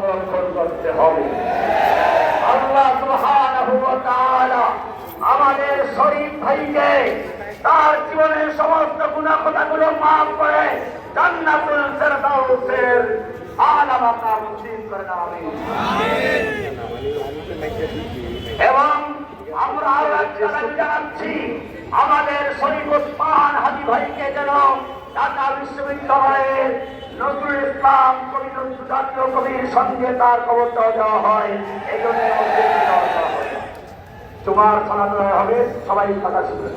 সংরক্ষণ করতে হবে। আল্লাহ সুবহানাহু ওয়া তাআলা আমাদের শরীফ ভাইকে তার জীবনের সমস্ত গুনাহ কথাগুলো মাফ করে জান্নাতুল ফেরদাউসের আলা মাকাম নসিব করেন, আমিন। এবং আমরা আরো একটা দাবি জানাচ্ছি, আমাদের শরীফ ওসমান হাজী ভাইকে যেন ঢাকা বিশ্ববিদ্যালয়ের নজরুল ইসলাম জাতীয় কবির সঙ্গে তার কবরটাও দেওয়া হয়। এই জন্য তোমার শোনা হবে, সবাই কথা শুনবে।